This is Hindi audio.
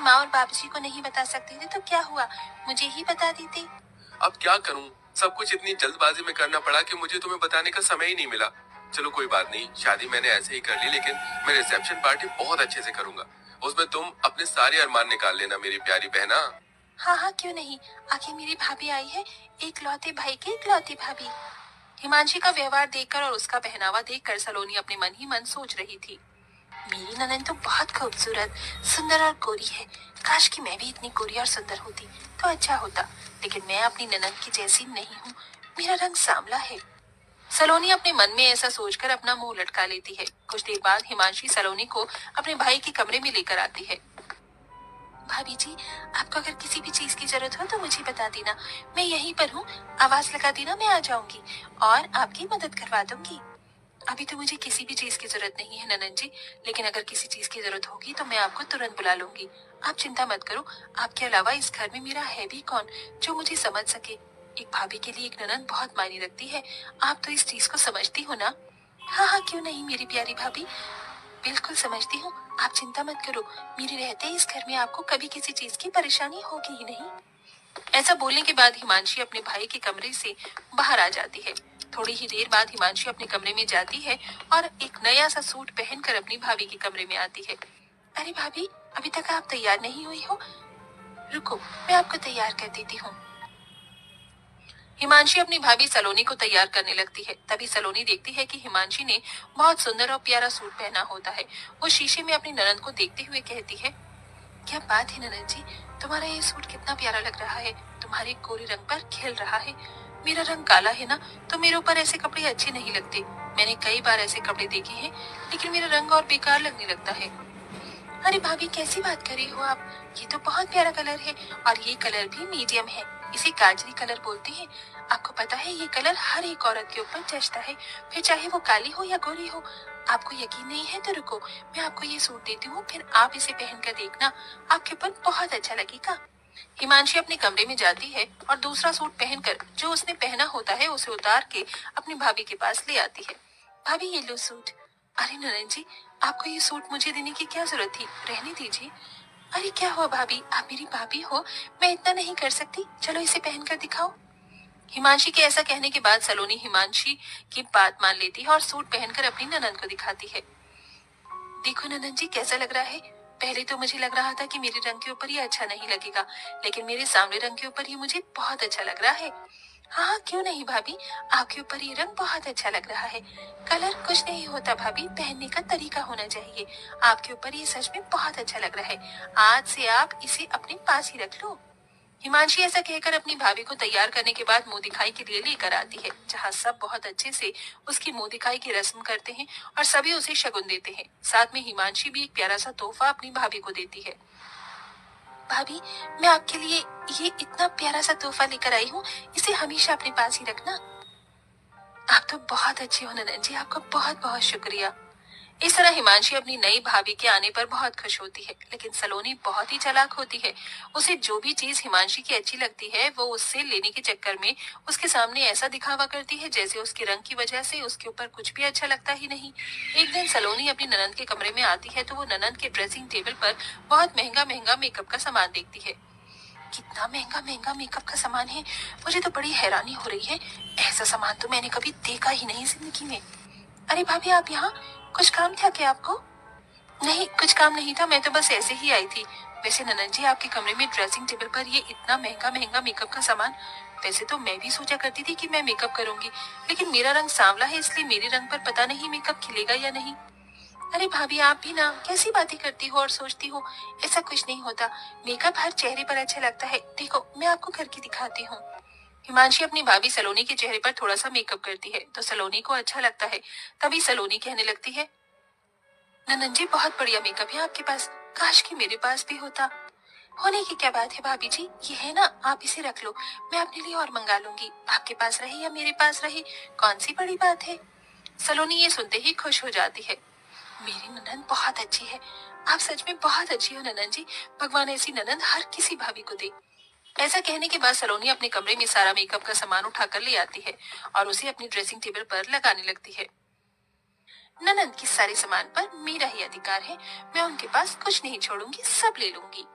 माँ और बाबूजी को नहीं बता सकते थे तो क्या हुआ, मुझे ही बता देते। अब क्या करूं, सब कुछ इतनी जल्दबाजी में करना पड़ा कि मुझे तुम्हें बताने का समय ही नहीं मिला। चलो कोई बात नहीं, शादी मैंने ऐसे ही कर ली, लेकिन मैं रिसेप्शन पार्टी बहुत अच्छे से करूंगा। उसमें तुम अपने सारे अरमान निकाल लेना मेरी प्यारी बहना। हाँ हाँ, क्यों नहीं। आखिर मेरी भाभी आई है, एक लौते भाई की इकलौती भाभी। हिमांशी का व्यवहार देखकर और उसका पहनावा देखकर सलोनी अपने मन ही मन सोच रही थी, मेरी ननद तो बहुत खूबसूरत, सुंदर और गोरी है। काश कि मैं भी इतनी गोरी और सुंदर होती तो अच्छा होता, लेकिन मैं अपनी ननद की जैसी नहीं हूँ। मेरा रंग सांवला है। सलोनी अपने मन में ऐसा सोचकर अपना मुंह लटका लेती है। कुछ देर बाद हिमांशी सलोनी को अपने भाई के कमरे में लेकर आती है। भाभी जी, आपको अगर किसी भी चीज की जरूरत हो तो मुझे बता देना, मैं यहीं पर हूँ। आवाज लगा देना, मैं आ जाऊंगी और आपकी मदद करवा दूंगी। अभी तो मुझे किसी भी चीज की जरूरत नहीं है ननन जी, लेकिन अगर किसी चीज की जरूरत होगी तो मैं आपको तुरंत बुला लूंगी। आप चिंता मत करो, आपके अलावा इस घर में मेरा है भी कौन जो मुझे समझ सके। एक भाभी के लिए एक ननन बहुत मायने रखती है। आप तो इस चीज को समझती हो ना। हाँ हाँ, क्यों नहीं मेरी प्यारी भाभी, बिल्कुल समझती हूँ। आप चिंता मत करो, मेरे रहते इस घर में आपको कभी किसी चीज की परेशानी होगी ही नहीं। ऐसा बोलने के बाद हिमांशी अपने भाई के कमरे से बाहर आ जाती है। थोड़ी ही देर बाद हिमांशी अपने कमरे में जाती है और एक नया सा सूट पहनकर अपनी भाभी के कमरे में आती है। अरे भाभी, अभी तक आप तैयार नहीं हुई हो, रुको मैं आपको तैयार कर देती हूँ। हिमांशी अपनी भाभी सलोनी को तैयार करने लगती है। तभी सलोनी देखती है कि हिमांशी ने बहुत सुंदर और प्यारा सूट पहना होता है। वो शीशे में अपनी ननद को देखते हुए कहती है, क्या बात है ननद जी, तुम्हारा ये सूट कितना प्यारा लग रहा है, तुम्हारे गोरे रंग पर खिल रहा है। मेरा रंग काला है ना, तो मेरे ऊपर ऐसे कपड़े अच्छे नहीं लगते। मैंने कई बार ऐसे कपड़े देखे हैं, लेकिन मेरा रंग और बेकार लगने लगता है। अरे भाभी, कैसी बात कर रही हो आप, ये तो बहुत प्यारा कलर है और ये कलर भी मीडियम है। इसे गाजरी कलर बोलते हैं। आपको पता है ये कलर हर एक औरत के ऊपर जचता है, फिर चाहे वो काली हो या गोरी हो। आपको यकीन नहीं है तो रुको, मैं आपको ये सूट देती हूँ, फिर आप इसे पहन कर देखना, आपके ऊपर बहुत अच्छा लगेगा। हिमांशी अपने कमरे में जाती है और दूसरा सूट पहनकर जो उसने पहना होता है उसे उतार के अपनी भाभी के पास ले आती है। भाभी ये लो सूट। अरे ननन जी, आपको ये सूट मुझे देने की क्या जरूरत थी, रहने दीजिए। अरे क्या हुआ भाभी, आप मेरी भाभी हो, मैं इतना नहीं कर सकती, चलो इसे पहन कर दिखाओ। हिमांशी के ऐसा कहने के बाद सलोनी हिमांशी की बात मान लेती है और सूट पहनकर अपनी ननन को दिखाती है। देखो ननन जी, कैसा लग रहा है। पहले तो मुझे लग रहा था कि मेरे रंग के ऊपर ये अच्छा नहीं लगेगा, लेकिन मेरे सामने रंग के ऊपर ये मुझे बहुत अच्छा लग रहा है। हाँ हाँ, क्यों नहीं भाभी, आपके ऊपर ये रंग बहुत अच्छा लग रहा है। कलर कुछ नहीं होता भाभी, पहनने का तरीका होना चाहिए। आपके ऊपर ये सच में बहुत अच्छा लग रहा है। आज से आप इसे अपने पास ही रख लो। हिमांशी ऐसा कहकर अपनी भाभी को तैयार करने के बाद मुंह दिखाई के लिए लेकर आती है, जहाँ सब बहुत अच्छे से उसकी मुंह दिखाई की रस्म करते हैं और सभी उसे शगुन देते हैं। साथ में हिमांशी भी एक प्यारा सा तोहफा अपनी भाभी को देती है। भाभी, मैं आपके लिए ये इतना प्यारा सा तोहफा लेकर आई हूँ, इसे हमेशा अपने पास ही रखना। आप तो बहुत अच्छी हो ननन जी, आपका बहुत बहुत शुक्रिया। इस तरह हिमांशी अपनी नई भाभी के आने पर बहुत खुश होती है, लेकिन सलोनी बहुत ही चालाक होती है। उसे जो भी चीज हिमांशी की अच्छी लगती है वो उससे लेने के चक्कर में उसके सामने ऐसा दिखावा करती है जैसे उसके रंग की वजह से उसके ऊपर कुछ भी अच्छा लगता ही नहीं। एक दिन सलोनी अपनी ननद के कमरे में आती है तो वो ननद के ड्रेसिंग टेबल पर बहुत महंगा महंगा मेकअप का सामान देखती है। कितना महंगा महंगा मेकअप का सामान है, मुझे तो बड़ी हैरानी हो रही है। ऐसा सामान तो मैंने कभी देखा ही नहीं जिंदगी में। अरे भाभी, आप यहाँ, कुछ काम था क्या आपको? नहीं, कुछ काम नहीं था, मैं तो बस ऐसे ही आई थी। वैसे ननन जी, आपके कमरे में ड्रेसिंग टेबल पर ये इतना महंगा महंगा मेकअप का सामान, वैसे तो मैं भी सोचा करती थी कि मैं मेकअप करूंगी, लेकिन मेरा रंग सांवला है इसलिए मेरे रंग पर पता नहीं मेकअप खिलेगा या नहीं। अरे भाभी, आप भी ना कैसी बातें करती हो और सोचती हो, ऐसा कुछ नहीं होता। मेकअप हर चेहरे पर अच्छा लगता है, देखो मैं आपको करके दिखाती हूँ। हिमांशी अपनी भाभी सलोनी के चेहरे पर थोड़ा सा मेकअप करती है तो सलोनी को अच्छा लगता है। तभी सलोनी कहने लगती है, ननन जी बहुत बढ़िया मेकअप है आपके पास, काश कि मेरे पास भी होता। होने की क्या बात है भाभी जी, ये है ना, आप इसे रख लो, मैं अपने लिए और मंगा लूंगी। आपके पास रहे या मेरे पास रहे, कौन सी बड़ी बात है। सलोनी ये सुनते ही खुश हो जाती है। मेरी ननन बहुत अच्छी है, आप सच में बहुत अच्छी हो ननन जी, भगवान ऐसी ननन हर किसी भाभी को दे। ऐसा कहने के बाद सलोनी अपने कमरे में सारा मेकअप का सामान उठाकर ले आती है और उसे अपनी ड्रेसिंग टेबल पर लगाने लगती है। ननद के सारे सामान पर मेरा ही अधिकार है, मैं उनके पास कुछ नहीं छोड़ूंगी, सब ले लूंगी।